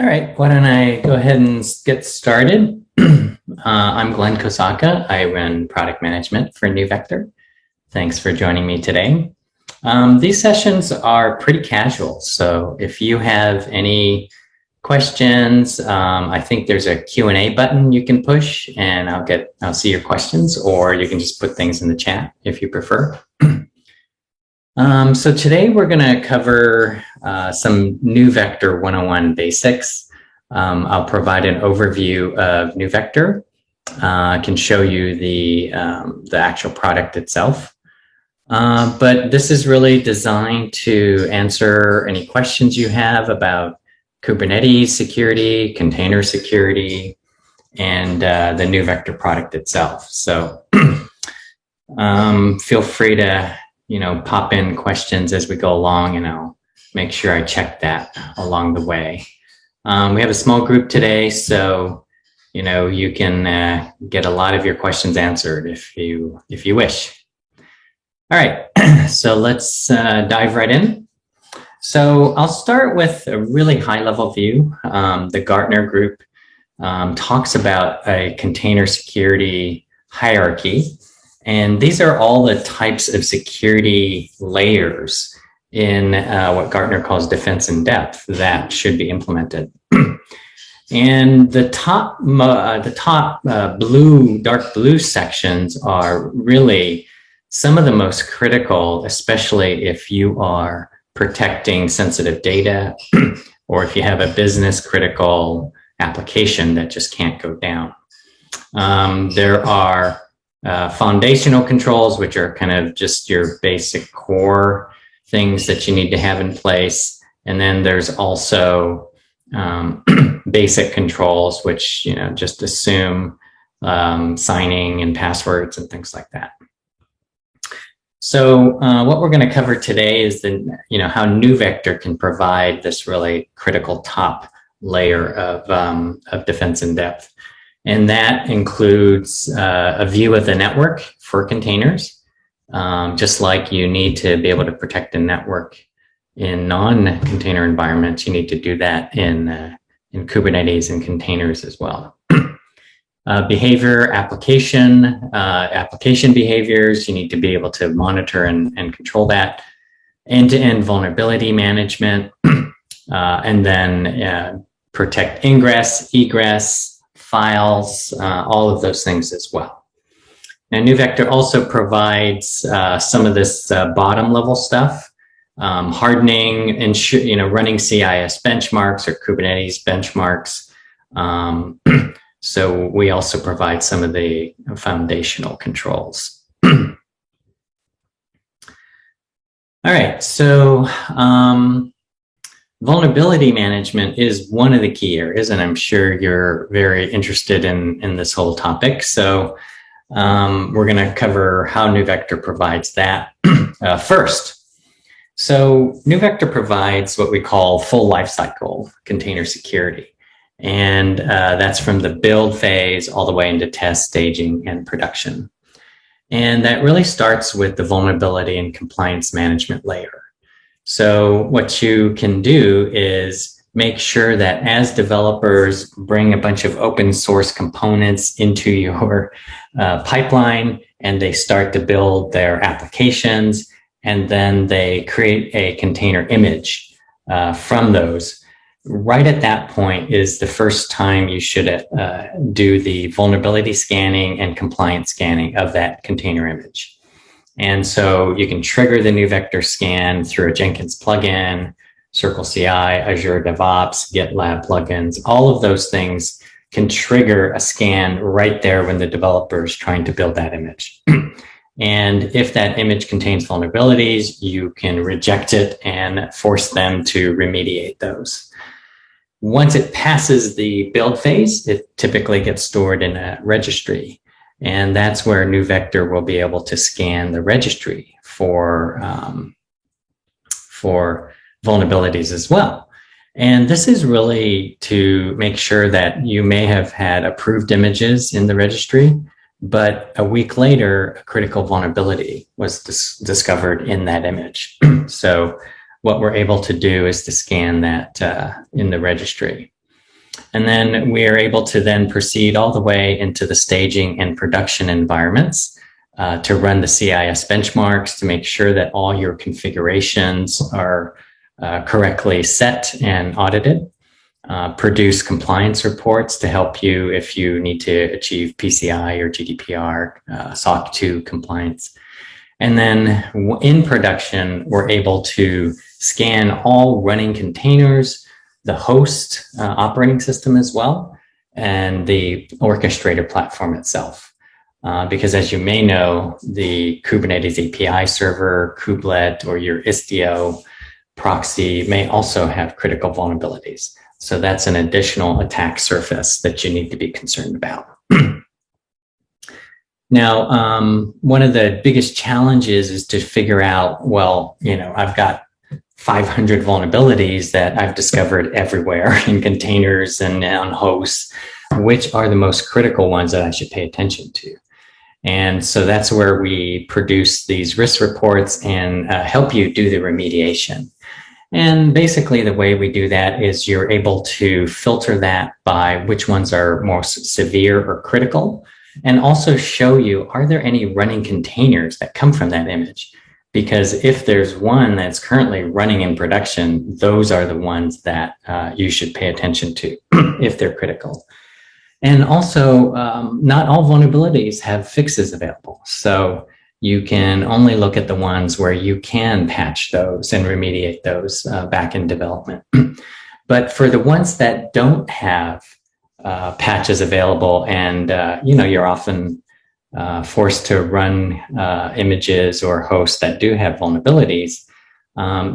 All right, why don't I go ahead and get started? I'm Glen Kosaka. I run product management for NeuVector. Thanks for joining me today. These sessions are pretty casual, so if you have any questions, I think there's a Q&A button you can push, and I'll see your questions, or you can just put things in the chat if you prefer. So today we're going to cover some NeuVector 101 basics. I'll provide an overview of NeuVector. I can show you the actual product itself. But this is really designed to answer any questions you have about Kubernetes security, container security, and the NeuVector product itself. So feel free to pop in questions as we go along, and I'll make sure I check that along the way. We have a small group today, so you can get a lot of your questions answered if you wish. All right, so let's dive right in. So I'll start with a really high-level view. The Gartner group talks about a container security hierarchy. And these are all the types of security layers in what Gartner calls defense in depth that should be implemented. And the top dark blue sections are really some of the most critical, especially if you are protecting sensitive data or if you have a business critical application that just can't go down. There are foundational controls, which are kind of just your basic core things that you need to have in place. And then there's also basic controls, which just assume signing and passwords and things like that. So what we're going to cover today is how NeuVector can provide this really critical top layer of defense in depth. And that includes a view of the network for containers. Just like you need to be able to protect a network in non-container environments, you need to do that in Kubernetes and containers as well. Behavior application behaviors, you need to be able to monitor and control that. End-to-end vulnerability management, and then protect ingress, egress, files, all of those things as well. Now, NeuVector also provides some of this bottom level stuff, hardening, running CIS benchmarks or Kubernetes benchmarks. So we also provide some of the foundational controls. All right, so vulnerability management is one of the key areas, and I'm sure you're very interested in this whole topic. So we're going to cover how NeuVector provides that first. So NeuVector provides what we call full lifecycle container security. And that's from the build phase all the way into test, staging, and production. And that really starts with the vulnerability and compliance management layer. So what you can do is make sure that as developers bring a bunch of open source components into your pipeline and they start to build their applications, and then they create a container image from those, right at that point is the first time you should do the vulnerability scanning and compliance scanning of that container image. And so you can trigger the NeuVector scan through a Jenkins plugin, Circle CI, Azure DevOps, GitLab plugins. All of those things can trigger a scan right there when the developer is trying to build that image. And if that image contains vulnerabilities, you can reject it and force them to remediate those. Once it passes the build phase, it typically gets stored in a registry. And that's where NeuVector will be able to scan the registry for vulnerabilities as well. And this is really to make sure that you may have had approved images in the registry, but a week later, a critical vulnerability was discovered in that image. So what we're able to do is to scan that in the registry. And then we are able to then proceed all the way into the staging and production environments to run the CIS benchmarks to make sure that all your configurations are correctly set and audited. Produce compliance reports to help you if you need to achieve PCI or GDPR, SOC 2 compliance. And then in production, we're able to scan all running containers, the host operating system as well, and the orchestrator platform itself. Because as you may know, the Kubernetes API server, kubelet, or your Istio proxy may also have critical vulnerabilities. So that's an additional attack surface that you need to be concerned about. Now, one of the biggest challenges is to figure out, well, I've got 500 vulnerabilities that I've discovered everywhere in containers and on hosts. Which are the most critical ones that I should pay attention to? And so that's where we produce these risk reports and help you do the remediation. And basically the way we do that is you're able to filter that by which ones are most severe or critical, and also show you, are there any running containers that come from that image? Because if there's one that's currently running in production, those are the ones that you should pay attention to if they're critical. And also, not all vulnerabilities have fixes available. So you can only look at the ones where you can patch those and remediate those back in development. But for the ones that don't have patches available and, you're often forced to run images or hosts that do have vulnerabilities,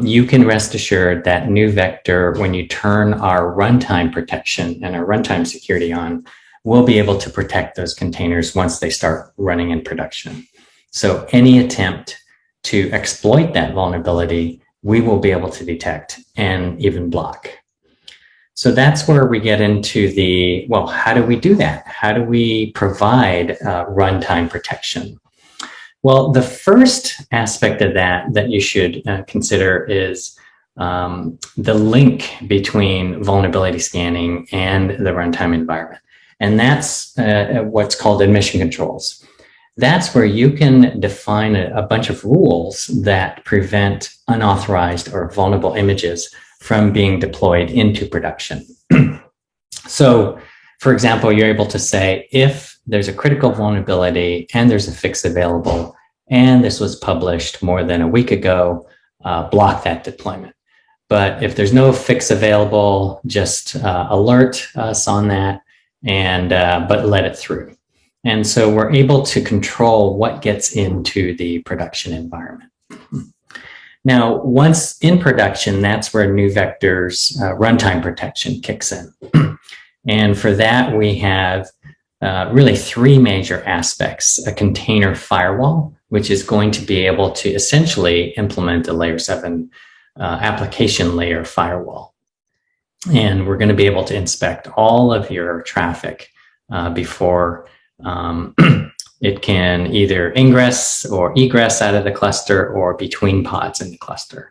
you can rest assured that NeuVector, when you turn our runtime protection and our runtime security on, will be able to protect those containers once they start running in production. So any attempt to exploit that vulnerability, we will be able to detect and even block. So that's where we get into the, well, how do we do that? How do we provide runtime protection? Well, the first aspect of that you should consider is the link between vulnerability scanning and the runtime environment. And that's what's called admission controls. That's where you can define a bunch of rules that prevent unauthorized or vulnerable images from being deployed into production. So, for example, you're able to say, if there's a critical vulnerability and there's a fix available, and this was published more than a week ago, block that deployment. But if there's no fix available, just alert us on that, and but let it through. And so we're able to control what gets into the production environment. Now, once in production, that's where NeuVector's runtime protection kicks in. And for that, we have really three major aspects: a container firewall, which is going to be able to essentially implement a layer 7 application layer firewall. And we're going to be able to inspect all of your traffic before it can either ingress or egress out of the cluster or between pods in the cluster.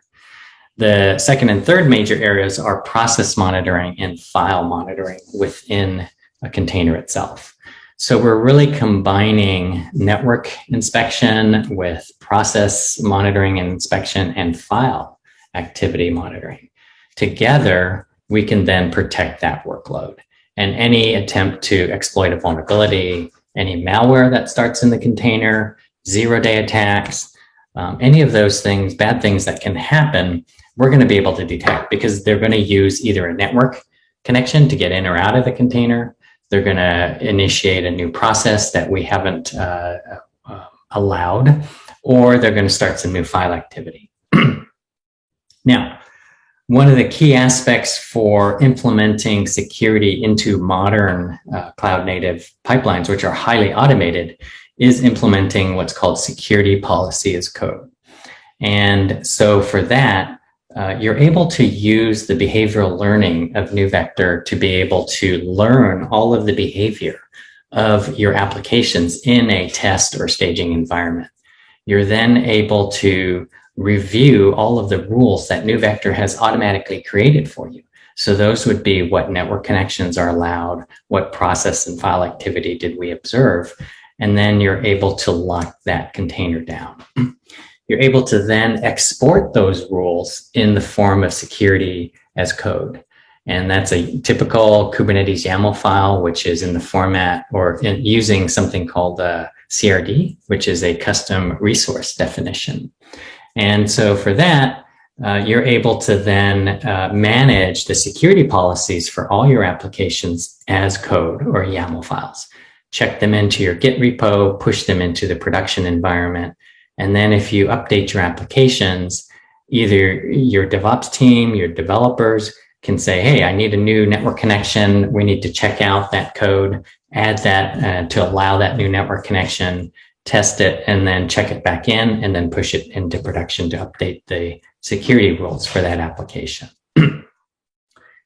The second and third major areas are process monitoring and file monitoring within a container itself. So we're really combining network inspection with process monitoring and inspection and file activity monitoring. Together, we can then protect that workload. And any attempt to exploit a vulnerability, any malware that starts in the container, zero-day attacks, any of those things, bad things that can happen, we're going to be able to detect because they're going to use either a network connection to get in or out of the container. They're going to initiate a new process that we haven't allowed, or they're going to start some new file activity. Now, one of the key aspects for implementing security into modern cloud-native pipelines, which are highly automated, is implementing what's called security policy as code. And so for that, you're able to use the behavioral learning of NeuVector to be able to learn all of the behavior of your applications in a test or staging environment. You're then able to review all of the rules that NeuVector has automatically created for you. So those would be what network connections are allowed, what process and file activity did we observe, and then you're able to lock that container down. You're able to then export those rules in the form of security as code. And that's a typical Kubernetes YAML file, which is in the format or using something called CRD, which is a custom resource definition. And so for that, you're able to then manage the security policies for all your applications as code or YAML files. Check them into your Git repo, push them into the production environment. And then if you update your applications, either your DevOps team, your developers can say, hey, I need a new network connection. We need to check out that code, add that to allow that new network connection, test it, and then check it back in, and then push it into production to update the security rules for that application.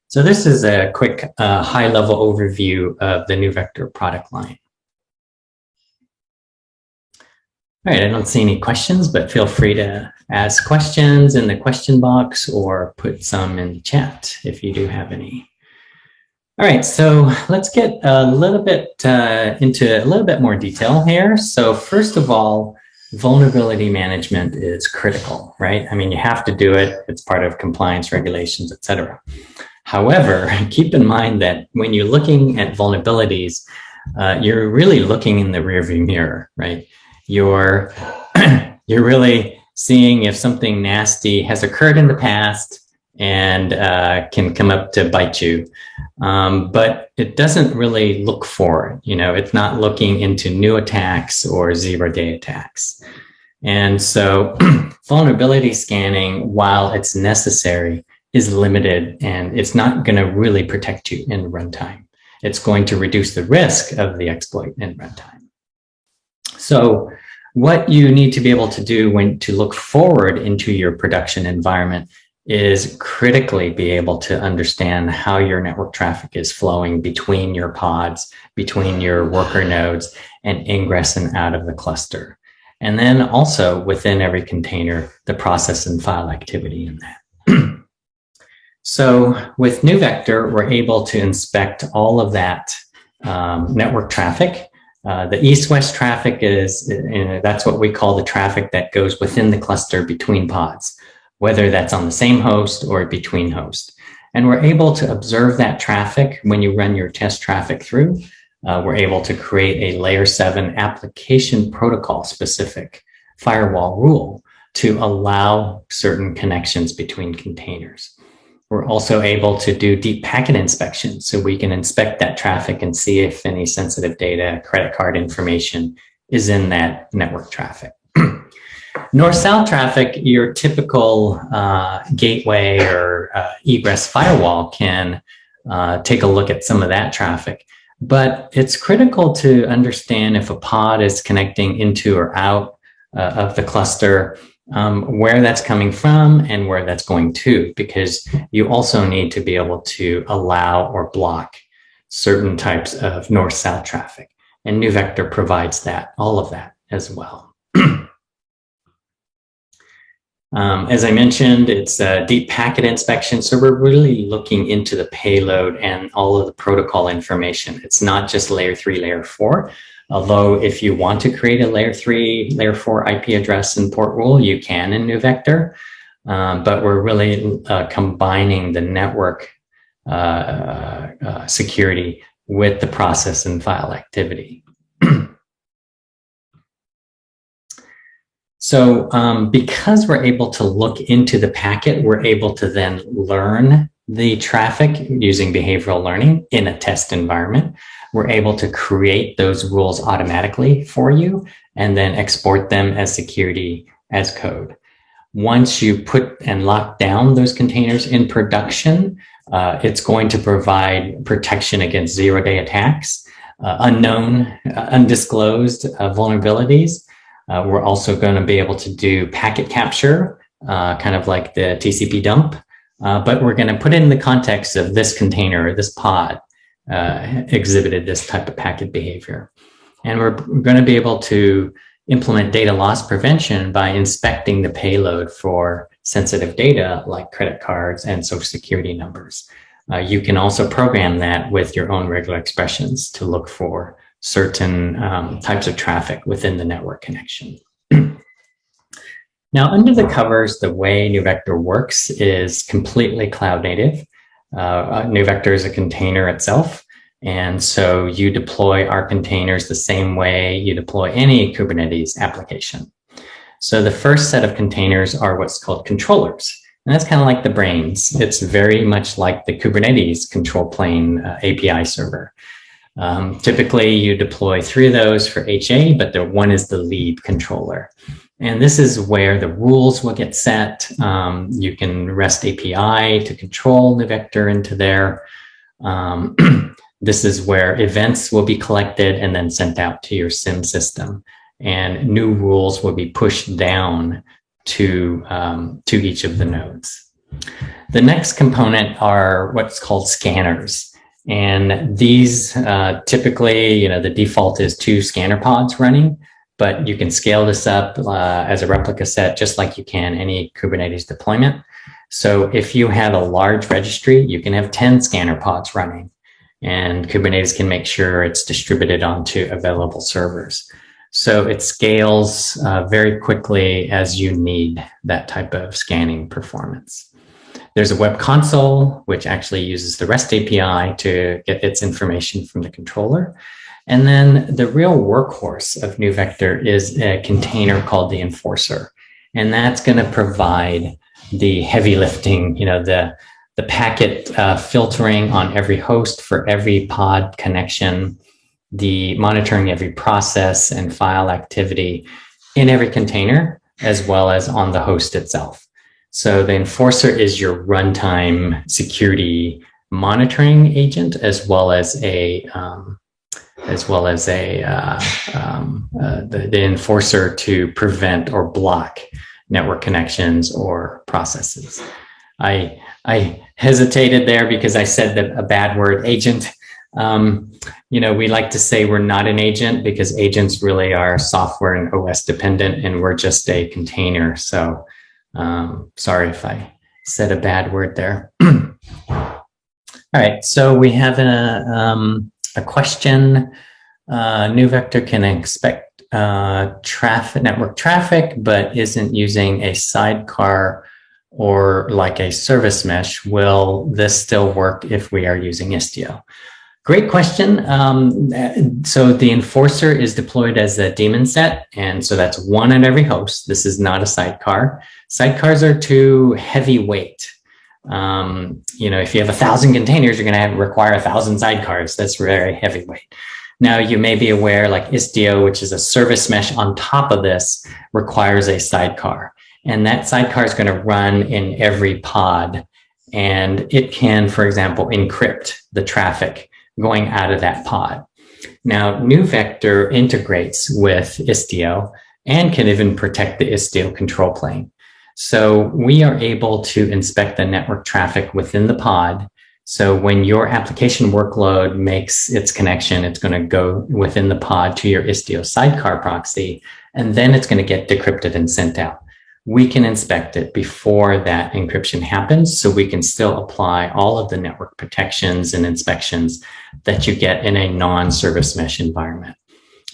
So this is a quick high-level overview of the NeuVector product line. All right, I don't see any questions, but feel free to ask questions in the question box or put some in the chat if you do have any. All right, so let's get a little bit into a little bit more detail here. So first of all, vulnerability management is critical, right? I mean, you have to do it. It's part of compliance regulations, et cetera. However, keep in mind that when you're looking at vulnerabilities, you're really looking in the rearview mirror, right? You're really seeing if something nasty has occurred in the past and can come up to bite you. But it doesn't really look forward. You know, it's not looking into new attacks or zero-day attacks. And so vulnerability scanning, while it's necessary, is limited, and it's not going to really protect you in runtime. It's going to reduce the risk of the exploit in runtime. So what you need to be able to do when to look forward into your production environment is critically be able to understand how your network traffic is flowing between your pods, between your worker nodes, and ingress and out of the cluster. And then also within every container, the process and file activity in that. So with NeuVector, we're able to inspect all of that network traffic. The east-west traffic is, that's what we call the traffic that goes within the cluster between pods, whether that's on the same host or between hosts. And we're able to observe that traffic when you run your test traffic through. We're able to create a layer 7 application protocol specific firewall rule to allow certain connections between containers. We're also able to do deep packet inspection, so we can inspect that traffic and see if any sensitive data, credit card information is in that network traffic. North-south traffic, your typical gateway or egress firewall can take a look at some of that traffic. But it's critical to understand if a pod is connecting into or out of the cluster, where that's coming from and where that's going to, because you also need to be able to allow or block certain types of north-south traffic. And NeuVector provides that, all of that as well. As I mentioned, it's a deep packet inspection. So we're really looking into the payload and all of the protocol information. It's not just layer 3, layer 4. Although if you want to create a layer 3, layer 4 IP address and port rule, you can in NeuVector. But we're really combining the network security with the process and file activity. So because we're able to look into the packet, we're able to then learn the traffic using behavioral learning in a test environment. We're able to create those rules automatically for you and then export them as security as code. Once you put and lock down those containers in production, it's going to provide protection against zero-day attacks, unknown, undisclosed vulnerabilities. We're also going to be able to do packet capture, kind of like the TCP dump, but we're going to put it in the context of this container, this pod exhibited this type of packet behavior. And we're going to be able to implement data loss prevention by inspecting the payload for sensitive data like credit cards and social security numbers. You can also program that with your own regular expressions to look for certain types of traffic within the network connection. Now, under the covers, the way NeuVector works is completely cloud native. NeuVector is a container itself. And so you deploy our containers the same way you deploy any Kubernetes application. So the first set of containers are what's called controllers. And that's kind of like the brains. It's very much like the Kubernetes control plane API server. Typically, you deploy 3 of those for HA, but one is the lead controller. And this is where the rules will get set. You can REST API to control NeuVector into there. This is where events will be collected and then sent out to your SIM system. And new rules will be pushed down to each of the nodes. The next component are what's called scanners. And these typically, the default is 2 scanner pods running, but you can scale this up as a replica set just like you can any Kubernetes deployment. So if you have a large registry, you can have 10 scanner pods running, and Kubernetes can make sure it's distributed onto available servers. So it scales very quickly as you need that type of scanning performance. There's a web console, which actually uses the REST API to get its information from the controller. And then the real workhorse of NeuVector is a container called the enforcer. And that's going to provide the heavy lifting, the packet filtering on every host for every pod connection, the monitoring every process and file activity in every container, as well as on the host itself. So the enforcer is your runtime security monitoring agent, as well as the enforcer to prevent or block network connections or processes. I hesitated there because I said a bad word, agent. We like to say we're not an agent because agents really are software and OS dependent, and we're just a container. So sorry if I said a bad word there. All right, so we have a question. NeuVector can expect network traffic, but isn't using a sidecar or like a service mesh. Will this still work if we are using Istio? Great question. So the enforcer is deployed as a daemon set, and so that's 1 on every host. This is not a sidecar. Sidecars are too heavyweight. If you have 1,000 containers, you're going to require 1,000 sidecars. That's very heavyweight. Now, you may be aware, like Istio, which is a service mesh on top of this, requires a sidecar. And that sidecar is going to run in every pod. And it can, for example, encrypt the traffic going out of that pod. Now, NeuVector integrates with Istio and can even protect the Istio control plane. So we are able to inspect the network traffic within the pod. So when your application workload makes its connection, it's going to go within the pod to your Istio sidecar proxy, and then it's going to get decrypted and sent out. We can inspect it before that encryption happens, so we can still apply all of the network protections and inspections that you get in a non-service mesh environment.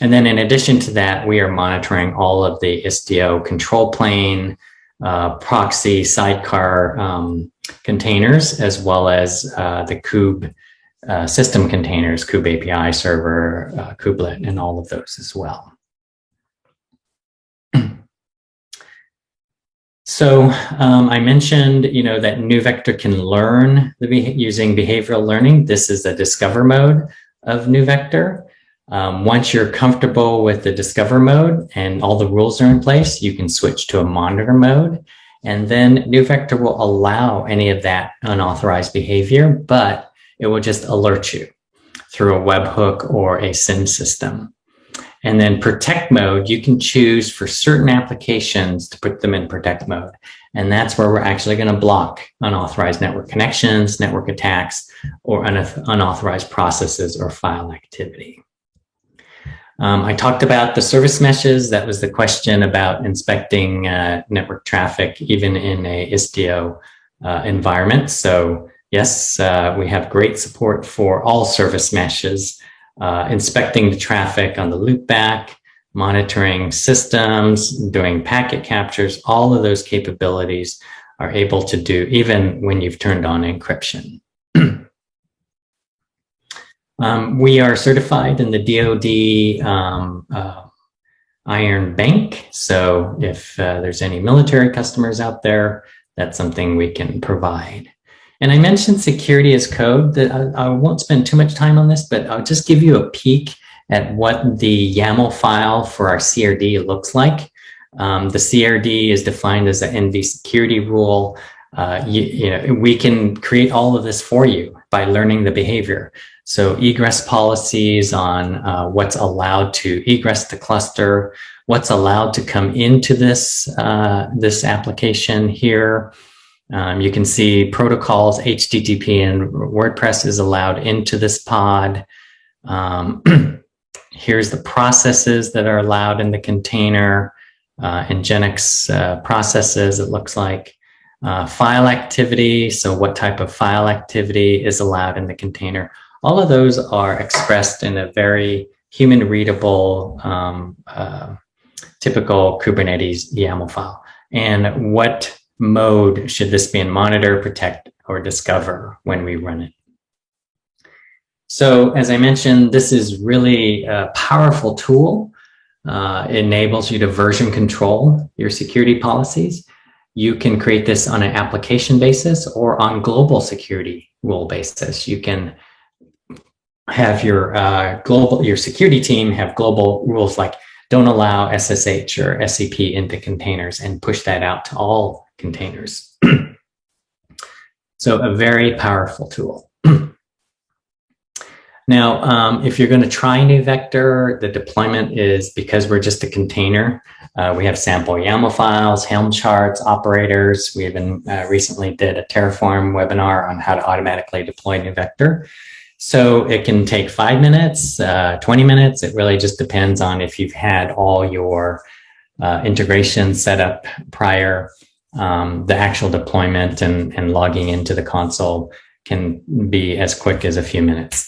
And then in addition to that, we are monitoring all of the Istio control plane, proxy, sidecar containers, as well as the kube system containers, kube API server, kubelet, and all of those as well. So I mentioned, that NeuVector can learn using behavioral learning. This is the discover mode of NeuVector. Once you're comfortable with the discover mode and all the rules are in place, you can switch to a monitor mode. And then NeuVector will allow any of that unauthorized behavior, but it will just alert you through a webhook or a SIM system. And then protect mode, you can choose for certain applications to put them in protect mode. And that's where we're actually going to block unauthorized network connections, network attacks, or unauthorized processes or file activity. I talked about the service meshes. That was the question about inspecting network traffic, even in a Istio environment. So Yes, we have great support for all service meshes, inspecting the traffic on the loopback, monitoring systems, doing packet captures. All of those capabilities are able to do even when you've turned on encryption. We are certified in the DOD Iron Bank. So if there's any military customers out there, that's something we can provide. And I mentioned security as code. That I won't spend too much time on this, but I'll just give you a peek at what the YAML file for our CRD looks like. The CRD is defined as an NV security rule. We can create all of this for you by learning the behavior. So egress policies on what's allowed to egress the cluster, what's allowed to come into this application here. You can see protocols, HTTP and WordPress is allowed into this pod. Here's the processes that are allowed in the container, Nginx processes, it looks like. File activity, so what type of file activity is allowed in the container. All of those are expressed in a very human readable, typical Kubernetes YAML file. And what mode should this be in: monitor, protect, or discover when we run it? So as I mentioned, this is really a powerful tool. It enables you to version control your security policies. You can create this on an application basis or on global security rule basis. You can have your your security team have global rules like don't allow SSH or SCP into containers and push that out to all containers. So a very powerful tool. Now, if you're going to try NeuVector, the deployment is, because we're just a container, we have sample YAML files, Helm charts, operators. We even recently did a Terraform webinar on how to automatically deploy NeuVector. So it can take 5 minutes, 20 minutes. It really just depends on if you've had all your integration set up prior. The actual deployment and logging into the console can be as quick as a few minutes.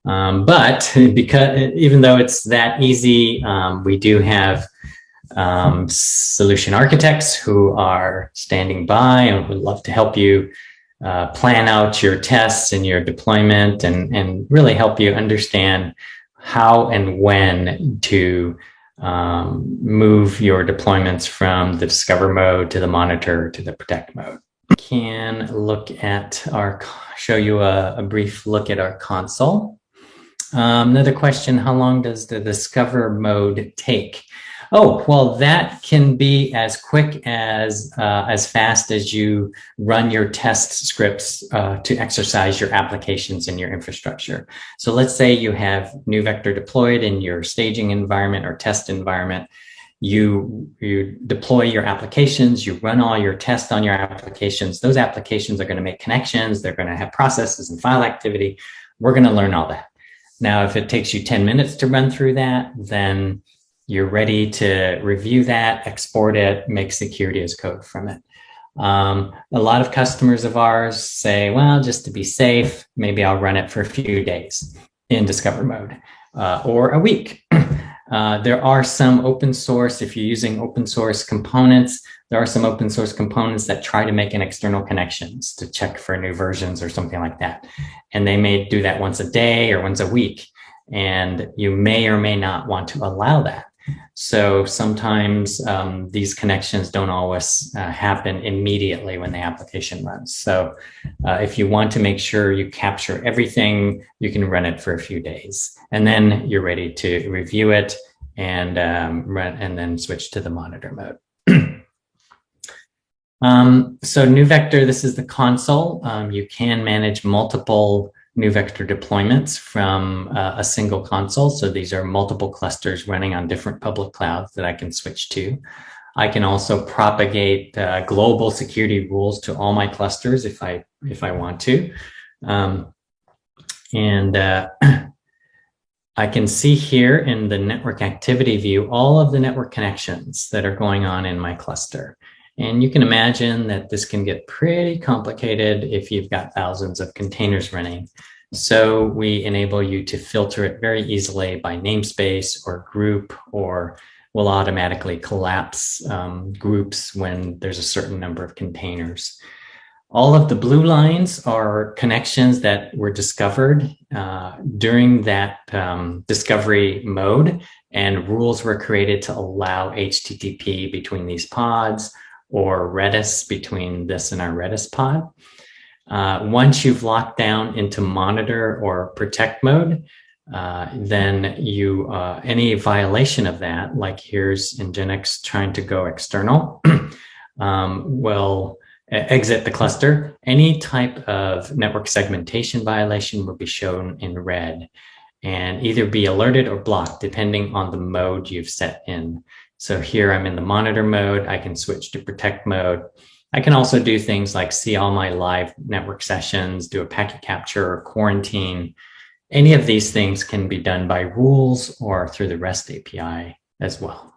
But because even though it's that easy, we do have solution architects who are standing by and would love to help you plan out your tests and your deployment and really help you understand how and when to move your deployments from the discover mode to the monitor to the protect mode. Can look at show you a brief look at our console. Another question, how long does the discover mode take? Oh, well, that can be as quick as fast as you run your test scripts to exercise your applications in your infrastructure. So let's say you have NeuVector deployed in your staging environment or test environment. You deploy your applications, you run all your tests on your applications. Those applications are going to make connections. They're going to have processes and file activity. We're going to learn all that. Now, if it takes you 10 minutes to run through that, then you're ready to review that, export it, make security as code from it. A lot of customers of ours say, well, just to be safe, maybe I'll run it for a few days in discover mode or a week. There are some open source, if you're using open source components, there are some open source components that try to make an external connections to check for new versions or something like that. And they may do that once a day or once a week. And you may or may not want to allow that. So sometimes these connections don't always happen immediately when the application runs. So if you want to make sure you capture everything, you can run it for a few days. And then you're ready to review it and run, and then switch to the monitor mode. So NeuVector, this is the console. You can manage multiple NeuVector deployments from a single console. So these are multiple clusters running on different public clouds that I can switch to. I can also propagate global security rules to all my clusters if I want to. I can see here in the network activity view all of the network connections that are going on in my cluster. And you can imagine that this can get pretty complicated if you've got thousands of containers running. So we enable you to filter it very easily by namespace or group, or will automatically collapse groups when there's a certain number of containers. All of the blue lines are connections that were discovered during that discovery mode, and rules were created to allow HTTP between these pods, or Redis between this and our Redis pod. Once you've locked down into monitor or protect mode, then you any violation of that, like here's Nginx trying to go external, will exit the cluster. Any type of network segmentation violation will be shown in red and either be alerted or blocked depending on the mode you've set in. So here I'm in the monitor mode. I can switch to protect mode. I can also do things like see all my live network sessions, do a packet capture or quarantine. Any of these things can be done by rules or through the REST API as well.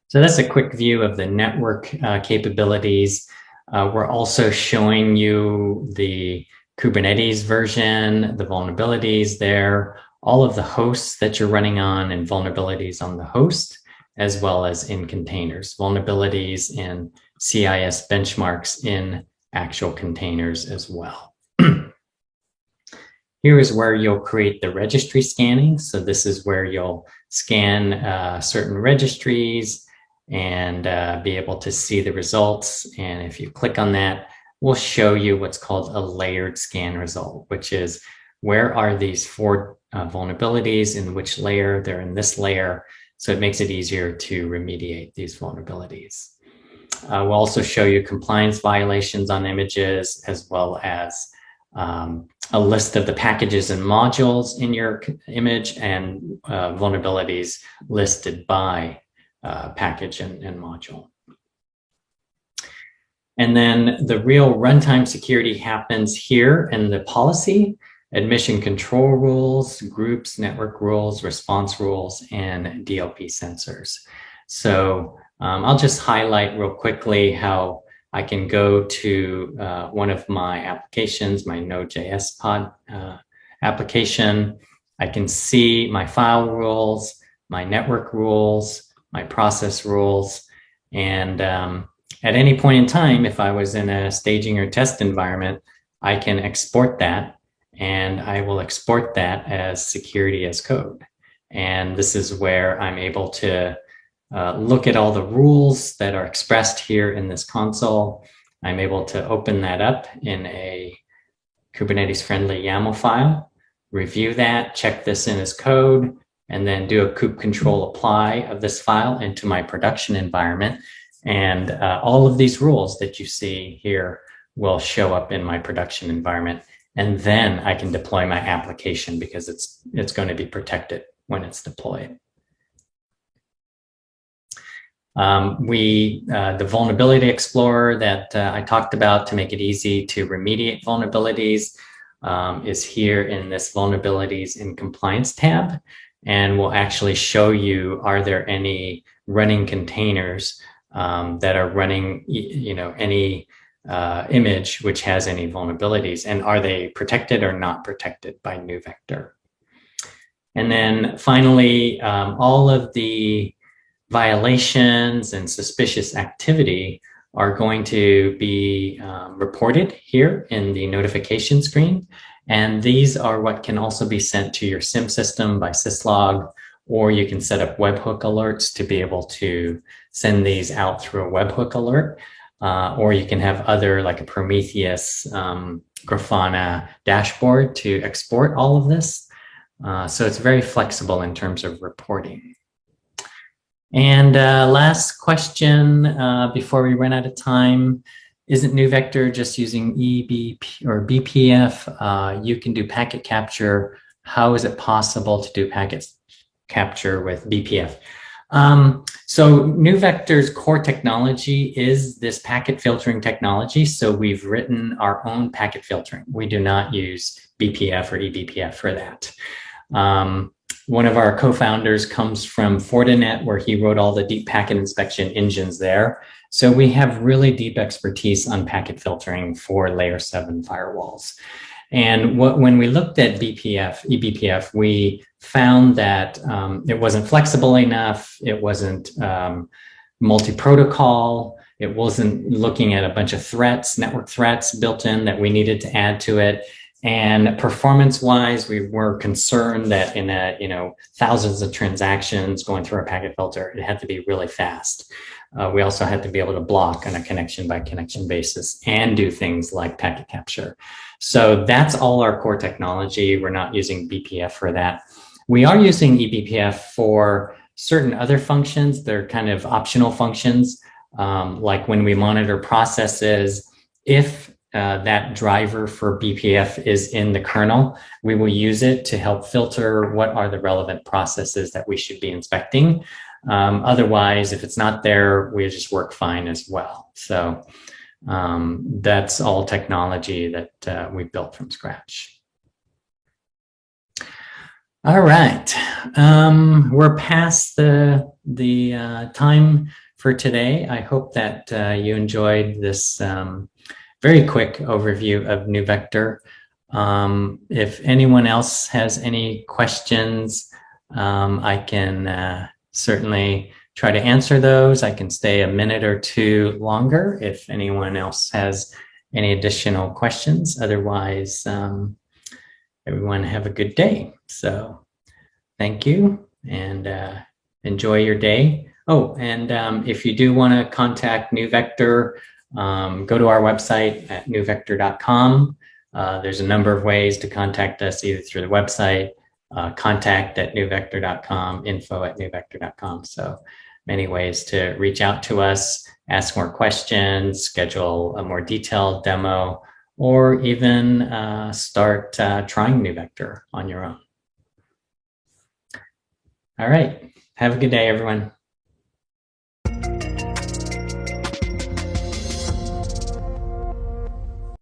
So that's a quick view of the network capabilities. We're also showing you the Kubernetes version, the vulnerabilities there, all of the hosts that you're running on and vulnerabilities on the host, as well as in containers, vulnerabilities in CIS benchmarks in actual containers as well. Here is where you'll create the registry scanning. So this is where you'll scan certain registries and be able to see the results. And if you click on that, we'll show you what's called a layered scan result, which is where are these 4 vulnerabilities, in which layer, they're in this layer. So it makes it easier to remediate these vulnerabilities. We'll also show you compliance violations on images, as well as a list of the packages and modules in your image and vulnerabilities listed by package and module. And then the real runtime security happens here in the policy, admission control rules, groups, network rules, response rules, and DLP sensors. So I'll just highlight real quickly how I can go to one of my applications, my Node.js pod application. I can see my file rules, my network rules, my process rules, and at any point in time, if I was in a staging or test environment, I can export that, and I will export that as security as code. And this is where I'm able to look at all the rules that are expressed here in this console. I'm able to open that up in a Kubernetes-friendly YAML file, review that, check this in as code, and then do a kube control apply of this file into my production environment. And all of these rules that you see here will show up in my production environment. And then I can deploy my application because it's going to be protected when it's deployed. The vulnerability explorer that I talked about to make it easy to remediate vulnerabilities is here in this vulnerabilities in compliance tab. And we'll actually show you, are there any running containers that are running, any image which has any vulnerabilities, and are they protected or not protected by NeuVector? And then finally, all of the violations and suspicious activity are going to be reported here in the notification screen. And these are what can also be sent to your SIM system by syslog, or you can set up webhook alerts to be able to send these out through a webhook alert. Or you can have other, like a Prometheus Grafana dashboard to export all of this. So it's very flexible in terms of reporting. And last question before we run out of time. Isn't NeuVector just using EBP or BPF? You can do packet capture. How is it possible to do packet capture with BPF? So NeuVector's core technology is this packet filtering technology. So we've written our own packet filtering. We do not use BPF or eBPF for that. One of our co-founders comes from Fortinet, where he wrote all the deep packet inspection engines there. So we have really deep expertise on packet filtering for layer 7 firewalls. And when we looked at eBPF, we found that it wasn't flexible enough. It wasn't multi-protocol. It wasn't looking at a bunch of threats, network threats built in that we needed to add to it. And performance-wise, we were concerned that in thousands of transactions going through our packet filter, it had to be really fast. We also had to be able to block on a connection-by-connection basis and do things like packet capture. So that's all our core technology. We're not using BPF for that. We are using eBPF for certain other functions. They're kind of optional functions, like when we monitor processes. If that driver for BPF is in the kernel, we will use it to help filter what are the relevant processes that we should be inspecting. Otherwise, if it's not there, we just work fine as well. So that's all technology that we built from scratch. All right, we're past the time for today. I hope that you enjoyed this very quick overview of NeuVector. If anyone else has any questions, I can certainly try to answer those. I can stay a minute or two longer if anyone else has any additional questions. Otherwise, everyone have a good day. So thank you and enjoy your day. Oh, and if you do want to contact NeuVector, go to our website at NeuVector.com. There's a number of ways to contact us, either through the website, contact@NeuVector.com, info@NeuVector.com. So many ways to reach out to us, ask more questions, schedule a more detailed demo, or even start trying NeuVector on your own. All right. Have a good day, everyone.